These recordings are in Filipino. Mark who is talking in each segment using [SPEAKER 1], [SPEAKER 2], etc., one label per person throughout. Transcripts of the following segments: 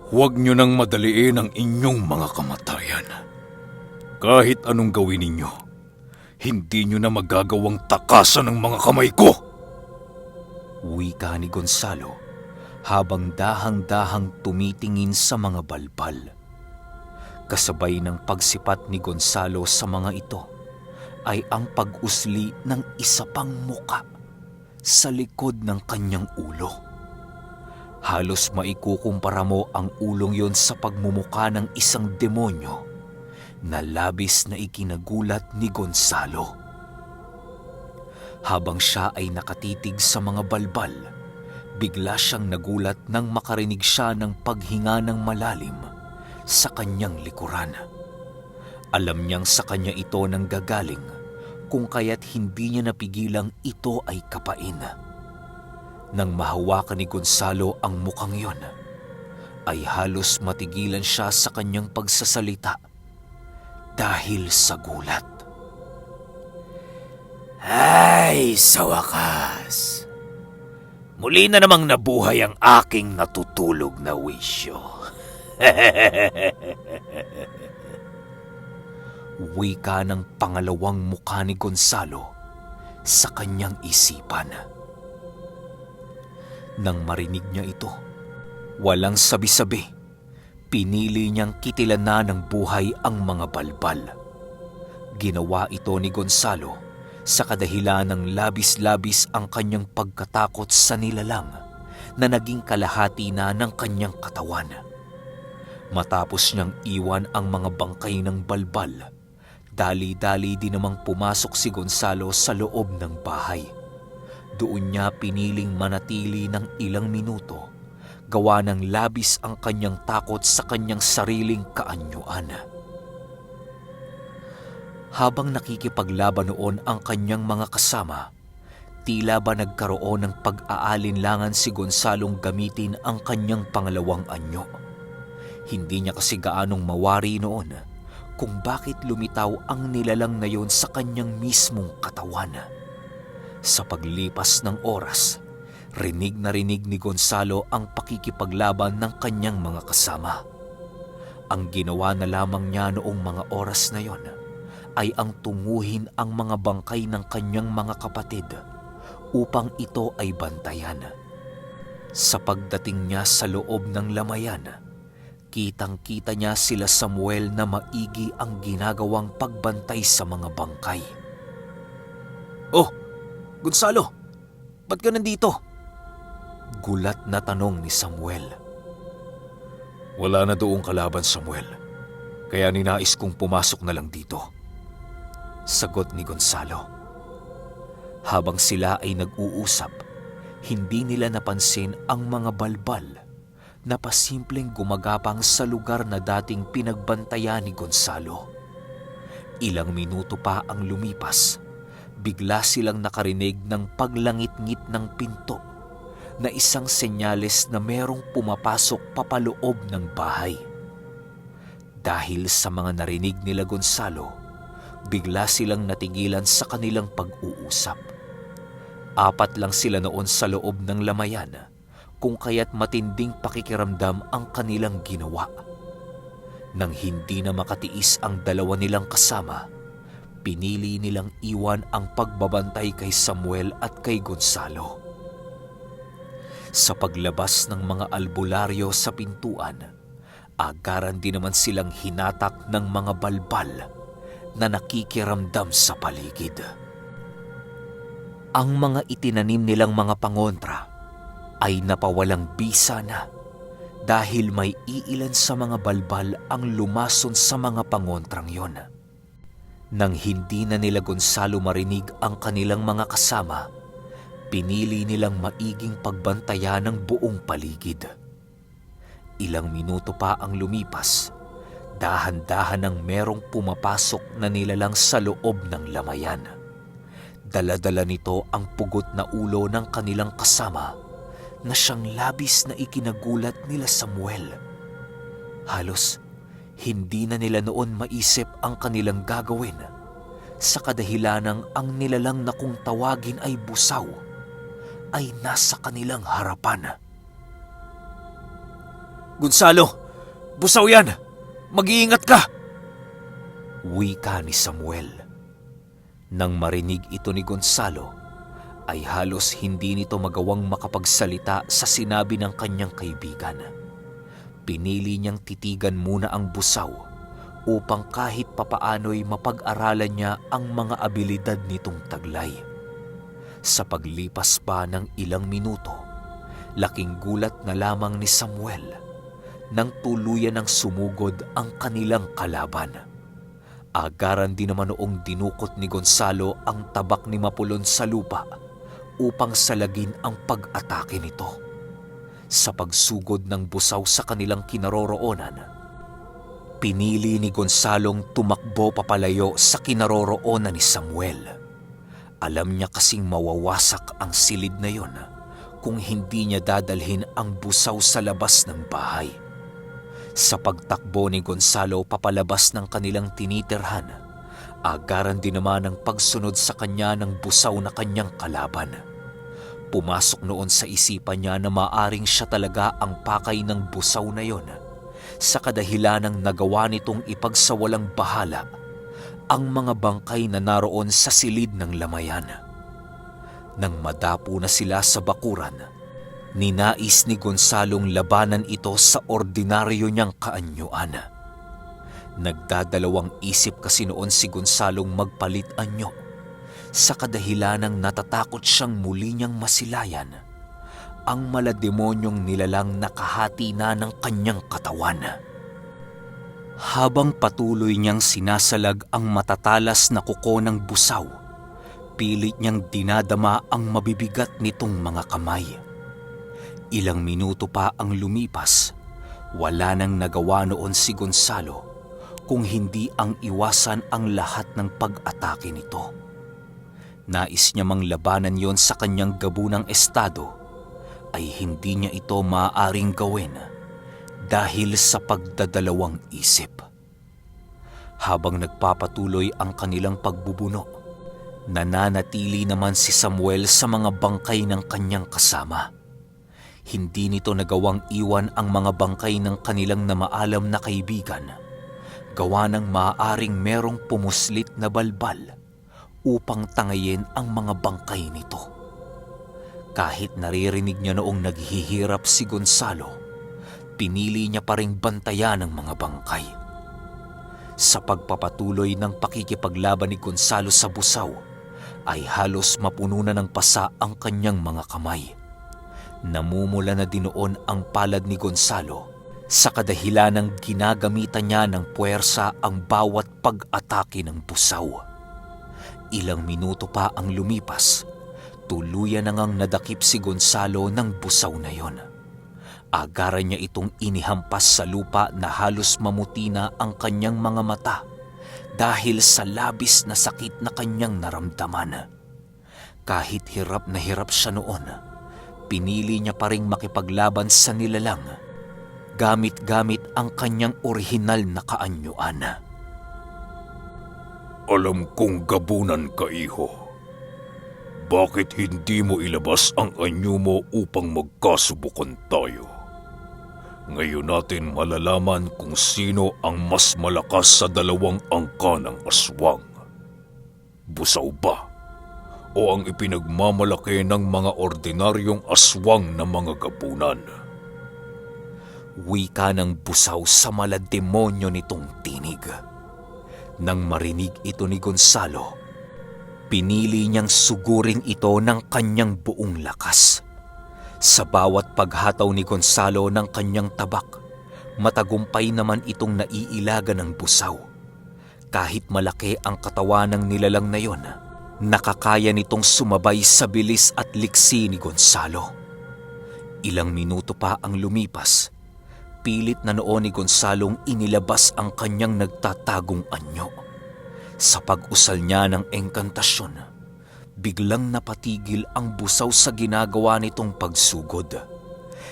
[SPEAKER 1] Huwag niyo nang madaliin ang inyong mga kamatayan. Kahit anong gawin ninyo, hindi niyo na magagawang takasan ng mga kamay ko!
[SPEAKER 2] Wika ni Gonzalo habang dahang-dahang tumitingin sa mga balbal. Kasabay ng pagsipat ni Gonzalo sa mga ito ay ang pag-usli ng isa pang muka sa likod ng kanyang ulo. Halos maikukumpara mo ang ulong yon sa pagmumuka ng isang demonyo na labis na ikinagulat ni Gonzalo. Habang siya ay nakatitig sa mga balbal, bigla siyang nagulat nang makarinig siya ng paghinga ng malalim sa kanyang likuran. Alam niyang sa kanya ito nang gagaling, kung kaya't hindi niya napigilang ito ay kapain. Nang mahawakan ni Gonzalo ang mukhang yon, ay halos matigilan siya sa kanyang pagsasalita dahil sa gulat.
[SPEAKER 3] Ay, sa wakas! Muli na namang nabuhay ang aking natutulog na wisyo.
[SPEAKER 2] Wika ng pangalawang mukha ni Gonzalo sa kanyang isipan. Nang marinig niya ito, walang sabi-sabi, pinili niyang kitilan na ng buhay ang mga balbal. Ginawa ito ni Gonzalo sa kadahilan ng labis-labis ang kanyang pagkatakot sa nilalang na naging kalahati na ng kanyang katawan. Matapos niyang iwan ang mga bangkay ng balbal, dali-dali din namang pumasok si Gonzalo sa loob ng bahay. Doon niya piniling manatili ng ilang minuto, gawa ng labis ang kanyang takot sa kanyang sariling kaanyuan. Habang nakikipaglaban noon ang kanyang mga kasama, tila ba nagkaroon ng pag-aalinlangan si Gonzalong gamitin ang kanyang pangalawang anyo. Hindi niya kasi gaanong mawari noon kung bakit lumitaw ang nilalang na yon sa kanyang mismong katawan. Sa paglipas ng oras, rinig na rinig ni Gonzalo ang pakikipaglaban ng kanyang mga kasama. Ang ginawa na lamang niya noong mga oras na yon ay ang tunguhin ang mga bangkay ng kanyang mga kapatid upang ito ay bantayan. Sa pagdating niya sa loob ng lamayan, kitang-kita niya sila Samuel na maigi ang ginagawang pagbantay sa mga bangkay.
[SPEAKER 3] Oh, Gonzalo, ba't ka nandito?
[SPEAKER 2] Gulat na tanong ni Samuel.
[SPEAKER 1] Wala na doong kalaban, Samuel. Kaya ninais kong pumasok na lang dito.
[SPEAKER 2] Sagot ni Gonzalo. Habang sila ay nag-uusap, hindi nila napansin ang mga balbal na pasimpleng gumagapang sa lugar na dating pinagbantayan ni Gonzalo. Ilang minuto pa ang lumipas, bigla silang nakarinig ng paglangit-ngit ng pinto na isang senyales na merong pumapasok papaloob ng bahay. Dahil sa mga narinig nila Gonzalo, bigla silang natigilan sa kanilang pag-uusap. 4 lang sila noon sa loob ng lamayan, kung kaya't matinding pakikiramdam ang kanilang ginawa. Nang hindi na makatiis ang 2 nilang kasama, pinili nilang iwan ang pagbabantay kay Samuel at kay Gonzalo. Sa paglabas ng mga albularyo sa pintuan, agaran din naman silang hinatak ng mga balbal na nakikiramdam sa paligid. Ang mga itinanim nilang mga pangontra ay napawalang bisa na dahil may iilan sa mga balbal ang lumason sa mga pangontrang yon. Nang hindi na nila Gonzalo marinig ang kanilang mga kasama, pinili nilang maiging pagbantayan ng buong paligid. Ilang minuto pa ang lumipas, dahan-dahan nang merong pumapasok na nilalang sa loob ng lamayan. Dala-dala nito ang pugot na ulo ng kanilang kasama na siyang labis na ikinagulat nila Samuel. Halos hindi na nila noon maisip ang kanilang gagawin sa kadahilanang ang nilalang na kung tawagin ay busaw ay nasa kanilang harapan. Gonzalo, busaw yan! Mag-iingat ka! Wika ni Samuel. Nang marinig ito ni Gonzalo, ay halos hindi nito magawang makapagsalita sa sinabi ng kanyang kaibigan. Pinili niyang titigan muna ang busaw upang kahit papaano'y mapag-aralan niya ang mga abilidad nitong taglay. Sa paglipas pa ng ilang minuto, laking gulat na lamang ni Samuel nang tuluyan ng sumugod ang kanilang kalaban. Agaran din naman noong dinukot ni Gonzalo ang tabak ni Mapulon sa lupa upang salagin ang pag-atake nito. Sa pagsugod ng busaw sa kanilang kinaroroonan, pinili ni Gonzalong tumakbo papalayo sa kinaroroonan ni Samuel. Alam niya kasing mawawasak ang silid na yon kung hindi niya dadalhin ang busaw sa labas ng bahay. Sa pagtakbo ni Gonzalo papalabas ng kanilang tinitirhan, agaran din naman ang pagsunod sa kanya ng busaw na kanyang kalaban. Pumasok noon sa isipan niya na maaring siya talaga ang pakay ng busaw na yon, sa kadahilanang nagawa nitong ipagsawalang bahala ang mga bangkay na naroon sa silid ng lamayan. Nang madapo na sila sa bakuran, ninais ni Gonzalong labanan ito sa ordinaryo niyang kaanyuan. Nagdadalawang isip kasi noon si Gonzalong magpalit anyo, sa kadahilanang natatakot siyang muli niyang masilayan ang malademonyong nilalang nakahati na ng kanyang katawan. Habang patuloy niyang sinasalag ang matatalas na kuko ng busaw, pilit niyang dinadama ang mabibigat nitong mga kamay. Ilang minuto pa ang lumipas, wala nang nagawa noon si Gonzalo kung hindi ang iwasan ang lahat ng pag-atake nito. Nais niya mang labanan yon sa kanyang gabunang estado, ay hindi niya ito maaaring gawin dahil sa pagdadalawang isip. Habang nagpapatuloy ang kanilang pagbubuno, nananatili naman si Samuel sa mga bangkay ng kanyang kasama. Hindi nito nagawang iwan ang mga bangkay ng kanilang namaalam na kaibigan, gawa ng maaaring merong pumuslit na balbal upang tangayin ang mga bangkay nito. Kahit naririnig niya noong naghihirap si Gonzalo, pinili niya pa ring bantayan ang mga bangkay. Sa pagpapatuloy ng pakikipaglaban ni Gonzalo sa busaw, ay halos mapuno na ng pasa ang kanyang mga kamay. Namumula na din noon ang palad ni Gonzalo sa kadahilanang ginagamitan niya ng puwersa ang bawat pag-atake ng busaw. Ilang minuto pa ang lumipas, tuluyan na ngang nadakip si Gonzalo ng busaw na yon. Agaran niya itong inihampas sa lupa na halos mamuti na ang kanyang mga mata dahil sa labis na sakit na kanyang naramdaman. Kahit hirap na hirap siya noon, pinili niya pa ring makipaglaban sa nilalang gamit-gamit ang kanyang orihinal na kaanyuan.
[SPEAKER 1] Alam kong gabunan ka, iho. Bakit hindi mo ilabas ang anyo mo upang magkasubukan tayo? Ngayon natin malalaman kung sino ang mas malakas sa dalawang angka ng aswang. Busaw ba? O ang ipinagmamalaki ng mga ordinaryong aswang na mga gabunan?
[SPEAKER 2] Wika ng busaw sa malademonyo nitong tinig. Nang marinig ito ni Gonzalo, pinili niyang sugurin ito ng kanyang buong lakas. Sa bawat paghataw ni Gonzalo ng kanyang tabak, matagumpay naman itong naiilaga ng busaw. Kahit malaki ang katawan ng nilalang na yon, nakakaya nitong sumabay sa bilis at liksi ni Gonzalo. Ilang minuto pa ang lumipas, pilit na noon ni Gonzalong inilabas ang kanyang nagtatagong anyo. Sa pag-usal niya ng engkantasyon, biglang napatigil ang busaw sa ginagawa nitong pagsugod.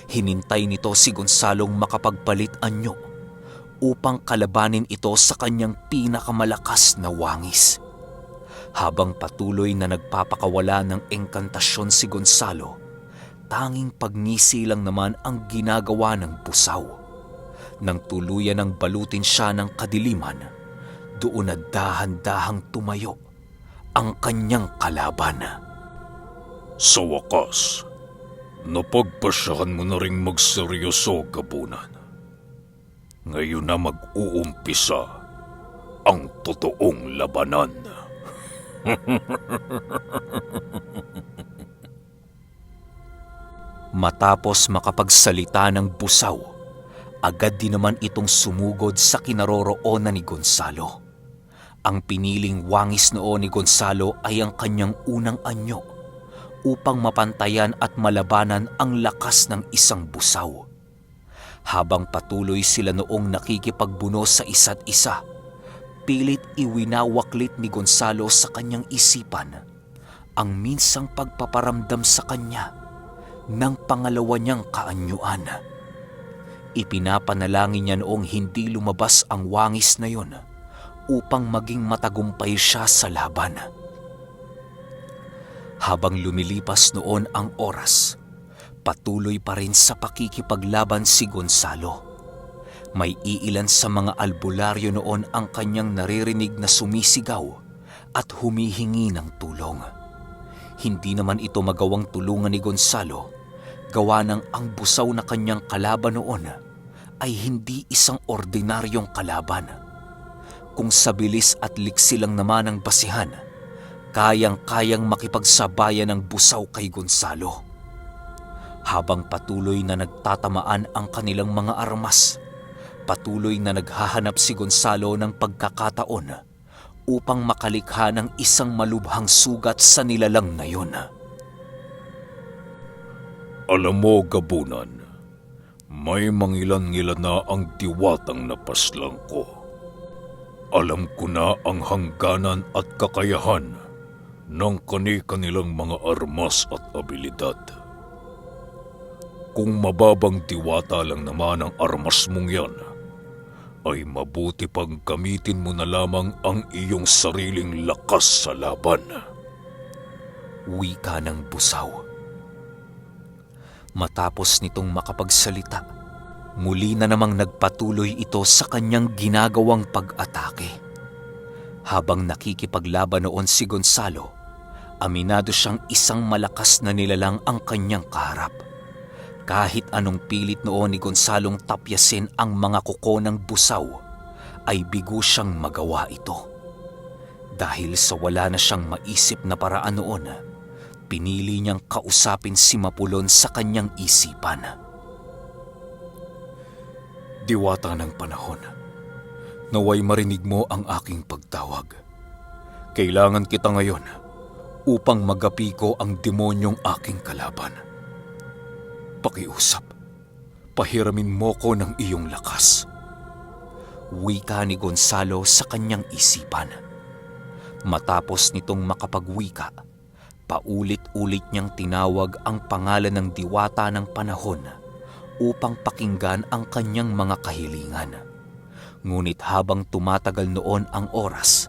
[SPEAKER 2] Hinintay nito si Gonzalong makapagpalit anyo upang kalabanin ito sa kanyang pinakamalakas na wangis. Habang patuloy na nagpapakawala ng engkantasyon si Gonzalo, tanging pagngisi lang naman ang ginagawa ng busaw. Nang tuluyan ng balutin siya ng kadiliman, doon na dahan-dahang tumayo ang kanyang kalaban.
[SPEAKER 1] Sa wakas, napagpasyahan mo na ring magseryoso, Gabunan. Ngayon na mag-uumpisa ang totoong labanan.
[SPEAKER 2] Matapos makapagsalita ng Busaw, agad din naman itong sumugod sa kinaroroonan ni Gonzalo. Ang piniling wangis noon ni Gonzalo ay ang kanyang unang anyo upang mapantayan at malabanan ang lakas ng isang busaw. Habang patuloy sila noong nakikipagbuno sa isa't isa, pilit iwinawaklit ni Gonzalo sa kanyang isipan ang minsang pagpaparamdam sa kanya ng pangalawa niyang kaanyuan. Ipinapanalangin niya noong hindi lumabas ang wangis na yon upang maging matagumpay siya sa laban. Habang lumilipas noon ang oras, patuloy pa rin sa pakikipaglaban si Gonzalo. May iilan sa mga albularyo noon ang kanyang naririnig na sumisigaw at humihingi ng tulong. Hindi naman ito magawang tulungan ni Gonzalo, gawa ng ang busaw na kanyang kalaban noon ay hindi isang ordinaryong kalaban. Kung sa bilis at liksi lang naman ang basihan, kayang-kayang makipagsabayan ng busaw kay Gonzalo. Habang patuloy na nagtatamaan ang kanilang mga armas, patuloy na naghahanap si Gonzalo ng pagkakataon upang makalikha ng isang malubhang sugat sa nilalang na yun.
[SPEAKER 1] Alam mo, Gabunan, may mangilan-ngilan na ang diwatang napaslang ko. Alam ko na ang hangganan at kakayahan ng kani-kanilang mga armas at abilidad. Kung mababang diwata lang naman ang armas mong yan, ay mabuti pang gamitin mo na lamang ang iyong sariling lakas sa laban.
[SPEAKER 2] Wika ng busaw. Matapos nitong makapagsalita, muli na namang nagpatuloy ito sa kanyang ginagawang pag-atake. Habang nakikipaglaban noon si Gonzalo, aminado siyang isang malakas na nilalang ang kanyang kaharap. Kahit anong pilit noon ni Gonzalong tapyasin ang mga kuko ng busaw, ay bigo siyang magawa ito. Dahil sa wala na siyang maisip na paraan noon, pinili niyang kausapin si Mapulon sa kanyang isipan. Diwata ng panahon, naway marinig mo ang aking pagtawag. Kailangan kita ngayon upang magapi ko ang demonyong aking kalaban. Pakiusap, pahiramin mo ko ng iyong lakas. Wika ni Gonzalo sa kanyang isipan. Matapos nitong makapagwika, paulit-ulit niyang tinawag ang pangalan ng diwata ng panahon upang pakinggan ang kanyang mga kahilingan. Ngunit habang tumatagal noon ang oras,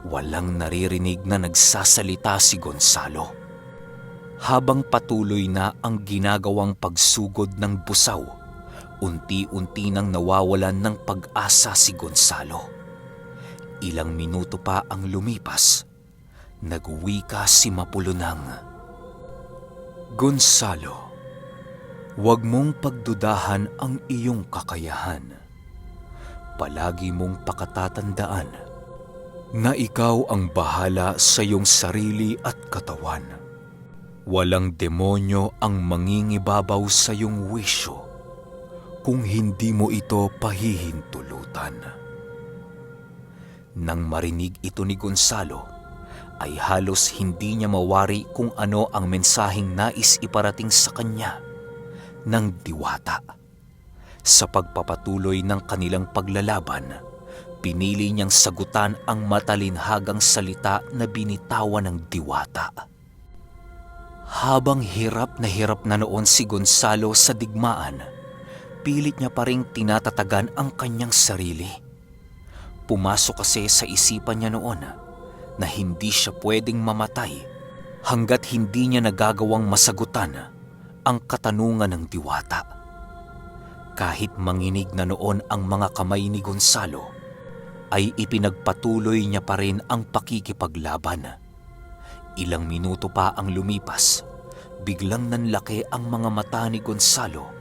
[SPEAKER 2] walang naririnig na nagsasalita si Gonzalo. Habang patuloy na ang ginagawang pagsugod ng busaw, unti-unti nang nawawalan ng pag-asa si Gonzalo. Ilang minuto pa ang lumipas, nagwika si Mapulunang, Gonzalo, huwag mong pagdudahan ang iyong kakayahan. Palagi mong pakatatandaan na ikaw ang bahala sa iyong sarili at katawan. Walang demonyo ang mangingibabaw sa iyong wisyo kung hindi mo ito pahihintulutan. Nang marinig ito ni Gonzalo, ay halos hindi niya mawari kung ano ang mensaheng nais iparating sa kanya ng diwata. Sa pagpapatuloy ng kanilang paglalaban, pinili niyang sagutan ang matalinhagang salita na binitawan ng diwata. Habang hirap na noon si Gonzalo sa digmaan, pilit niya pa ring tinatatagan ang kanyang sarili. Pumasok kasi sa isipan niya noon na hindi siya pwedeng mamatay hanggat hindi niya nagagawang masagutan ang katanungan ng diwata. Kahit manginig na noon ang mga kamay ni Gonzalo, ay ipinagpatuloy niya pa rin ang pakikipaglaban. Ilang minuto pa ang lumipas, biglang nanlaki ang mga mata ni Gonzalo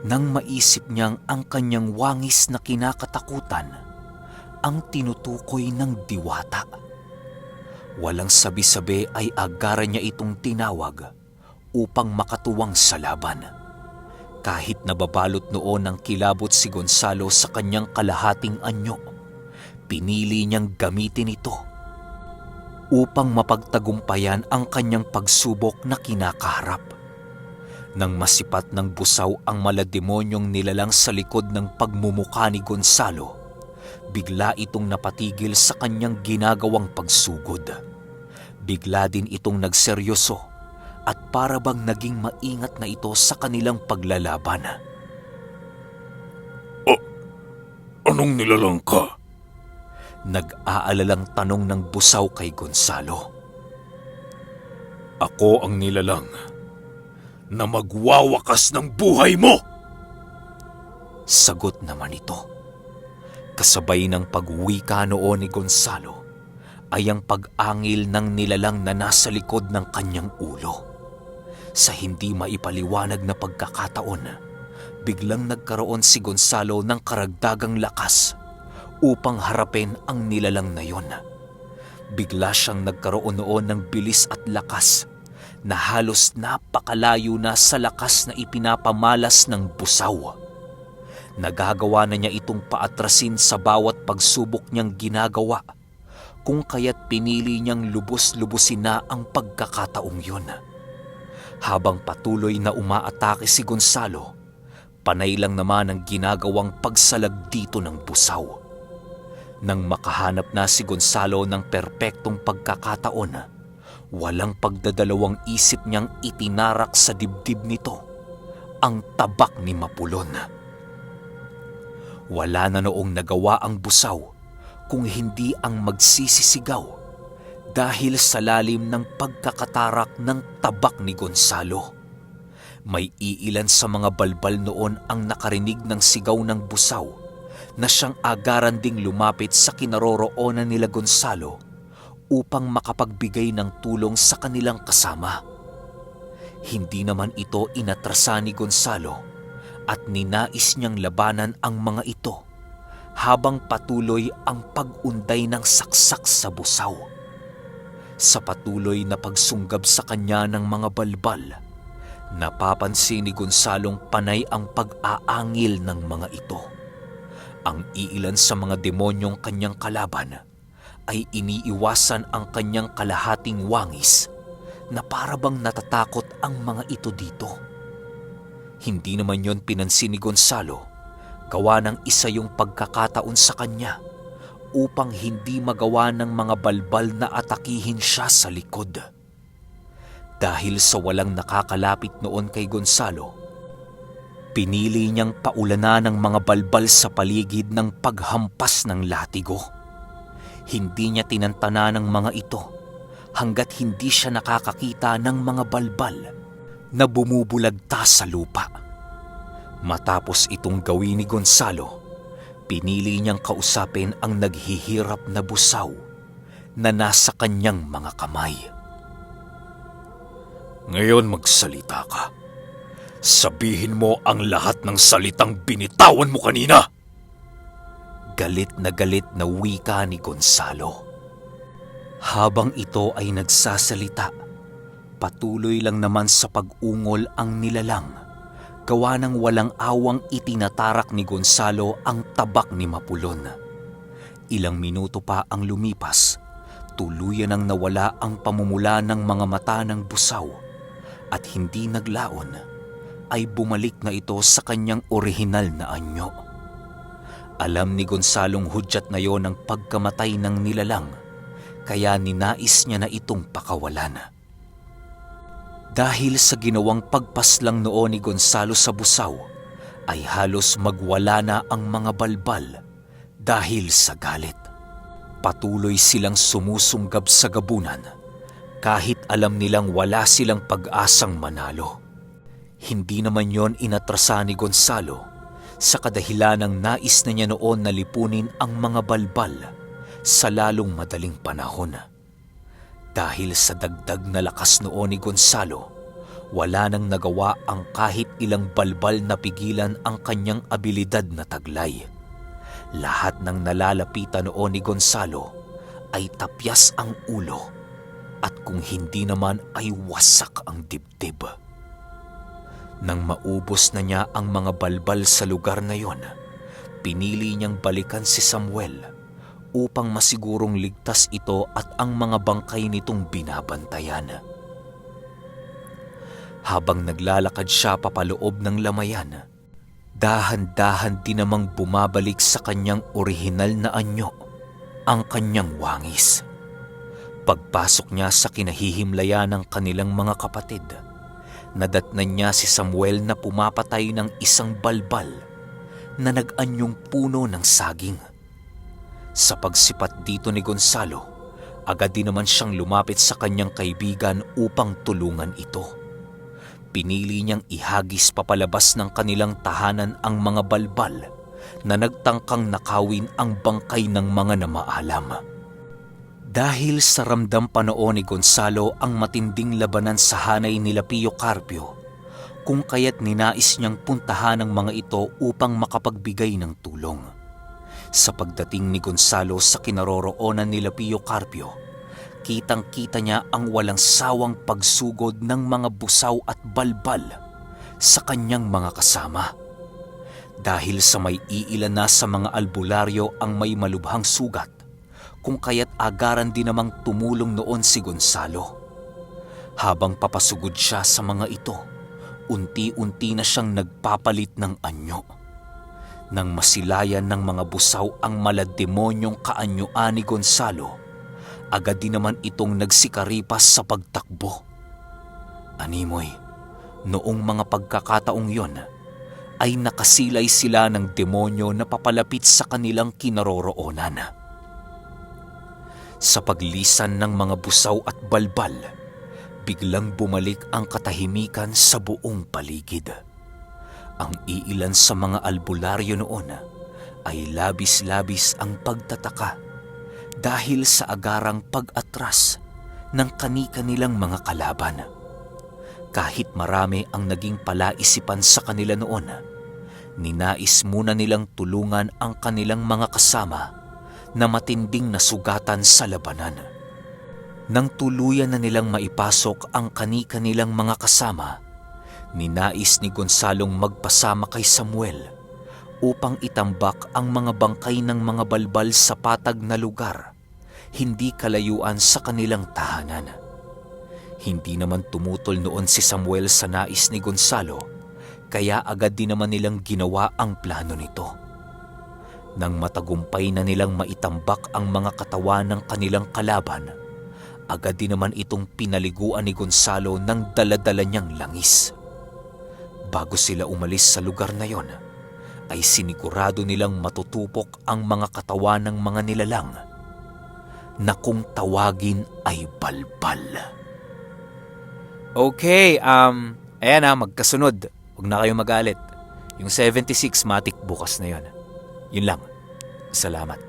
[SPEAKER 2] nang maisip niyang ang kanyang wangis na kinakatakutan ang tinutukoy ng diwata. Walang sabi-sabi ay agaran niya itong tinawag upang makatuwang sa laban. Kahit nababalot noon ng kilabot si Gonzalo sa kanyang kalahating anyo, pinili niyang gamitin ito upang mapagtagumpayan ang kanyang pagsubok na kinakaharap. Nang masipat ng busaw ang malademonyong nilalang sa likod ng pagmumukha ni Gonzalo, bigla itong napatigil sa kanyang ginagawang pagsugod. Bigla din itong nagseryoso at para bang naging maingat na ito sa kanilang paglalaban.
[SPEAKER 1] Anong nilalang ka?
[SPEAKER 2] Nag-aalalang tanong ng busaw kay Gonzalo.
[SPEAKER 1] Ako ang nilalang na magwawakas ng buhay mo!
[SPEAKER 2] Sagot naman ito. Kasabay ng pagwika noon ni Gonzalo ay ang pag-angil ng nilalang na nasa likod ng kanyang ulo. Sa hindi maipaliwanag na pagkakataon, biglang nagkaroon si Gonzalo ng karagdagang lakas upang harapin ang nilalang na yon. Bigla siyang nagkaroon noon ng bilis at lakas na halos napakalayo na sa lakas na ipinapamalas ng busaw. Nagagawa na niya itong paatrasin sa bawat pagsubok niyang ginagawa, kung kaya't pinili niyang lubos-lubusin na ang pagkakataong yun. Habang patuloy na umaatake si Gonzalo, panay lang naman ang ginagawang pagsalag dito ng busaw. Nang makahanap na si Gonzalo ng perpektong pagkakataon, walang pagdadalawang isip niyang itinarak sa dibdib nito ang tabak ni Mapulon. Wala na noong nagawa ang busaw kung hindi ang magsisisigaw dahil sa lalim ng pagkakatarak ng tabak ni Gonzalo. May iilan sa mga balbal noon ang nakarinig ng sigaw ng busaw na siyang agaran ding lumapit sa kinaroroonan nila Gonzalo upang makapagbigay ng tulong sa kanilang kasama. Hindi naman ito inatrasa ni Gonzalo at ninais niyang labanan ang mga ito habang patuloy ang pag-unday ng saksak sa busaw. Sa patuloy na pagsunggab sa kanya ng mga balbal, napapansin ni Gonzalong panay ang pag-aangil ng mga ito. Ang iilan sa mga demonyong kanyang kalaban ay iniiwasan ang kanyang kalahating wangis na parabang natatakot ang mga ito dito. Hindi naman yon pinansin ni Gonzalo, gawa ng isa yung pagkakataon sa kanya upang hindi magawa ng mga balbal na atakihin siya sa likod. Dahil sa walang nakakalapit noon kay Gonzalo, pinili niyang paulanan ng mga balbal sa paligid ng paghampas ng latigo. Hindi niya tinantana ng mga ito hanggat hindi siya nakakakita ng mga balbal na bumubulagta sa lupa. Matapos itong gawin ni Gonzalo, pinili niyang kausapin ang naghihirap na busaw na nasa kanyang mga kamay.
[SPEAKER 1] Ngayon magsalita ka. Sabihin mo ang lahat ng salitang binitawan mo kanina.
[SPEAKER 2] Galit na wika ni Gonzalo. Habang ito ay nagsasalita, patuloy lang naman sa pag-ungol ang nilalang. Gawa ng walang awang itinatarak ni Gonzalo ang tabak ni Mapulon. Ilang minuto pa ang lumipas, tuluyan ang nawala ang pamumula ng mga mata ng busaw at hindi naglaon ay bumalik na ito sa kanyang orihinal na anyo. Alam ni Gonzalong hudyat na yon ang pagkamatay ng nilalang, kaya ninais niya na itong pakawalan. Dahil sa ginawang pagpaslang noon ni Gonzalo sa busaw, ay halos magwala na ang mga balbal dahil sa galit. Patuloy silang sumusunggab sa gabunan kahit alam nilang wala silang pag-asang manalo. Hindi naman yon inatrasa ni Gonzalo sa kadahilanang nais na niya noon na lipunin ang mga balbal sa lalong madaling panahon. Dahil sa dagdag na lakas noon ni Gonzalo, wala nang nagawa ang kahit ilang balbal na pigilan ang kanyang abilidad na taglay. Lahat ng nalalapitan noon ni Gonzalo ay tapyas ang ulo at kung hindi naman ay wasak ang dibdib. Nang maubos na niya ang mga balbal sa lugar na yon, pinili niyang balikan si Samuel upang masigurong ligtas ito at ang mga bangkay nitong binabantayan. Habang naglalakad siya papaloob ng lamayan, dahan-dahan din namang bumabalik sa kanyang orihinal na anyo ang kanyang wangis. Pagpasok niya sa kinahihimlayan ng kanilang mga kapatid, nadatnan niya si Samuel na pumapatay ng isang balbal na nag-anyong puno ng saging. Sa pagsipat dito ni Gonzalo, agad din naman siyang lumapit sa kanyang kaibigan upang tulungan ito. Pinili niyang ihagis papalabas ng kanilang tahanan ang mga balbal na nagtangkang nakawin ang bangkay ng mga namaalam. Dahil sa ramdam pa noon ni Gonzalo ang matinding labanan sa hanay nila Pio Carpio, kung kaya't ninais niyang puntahan ang mga ito upang makapagbigay ng tulong. Sa pagdating ni Gonzalo sa kinaroroonan nila Pio Carpio, kitang-kita niya ang walang sawang pagsugod ng mga busaw at balbal sa kanyang mga kasama. Dahil sa may iilan na sa mga albularyo ang may malubhang sugat, kung kaya't agaran din namang tumulong noon si Gonzalo. Habang papasugod siya sa mga ito, unti-unti na siyang nagpapalit ng anyo. Nang masilayan ng mga busaw ang malademonyong kaanyuan ni Gonzalo, agad din naman itong nagsikaripas sa pagtakbo. Animoy, noong mga pagkakataong yon, ay nakasilay sila ng demonyo na papalapit sa kanilang kinaroroonan. Sa paglisan ng mga busaw at balbal, biglang bumalik ang katahimikan sa buong paligid. Ang iilan sa mga albularyo noon ay labis-labis ang pagtataka dahil sa agarang pag-atras ng kani-kanilang mga kalaban. Kahit marami ang naging palaisipan sa kanila noon, ninais muna nilang tulungan ang kanilang mga kasama na matinding nasugatan sa labanan. Nang tuluyan na nilang maipasok ang kani-kanilang mga kasama, ninais ni Gonzalong magpasama kay Samuel upang itambak ang mga bangkay ng mga balbal sa patag na lugar, hindi kalayuan sa kanilang tahanan. Hindi naman tumutol noon si Samuel sa nais ni Gonzalo, kaya agad din naman nilang ginawa ang plano nito. Nang matagumpay na nilang maitambak ang mga katawan ng kanilang kalaban, agad din naman itong pinaliguan ni Gonzalo ng daladala niyang langis. Bago sila umalis sa lugar na yon, ay sinigurado nilang matutupok ang mga katawan ng mga nilalang na kung tawagin ay balbal.
[SPEAKER 3] Okay, ayan magkasunod. Huwag na kayong magalit. Yung 76 matik bukas na yon. Yun lang. Salamat.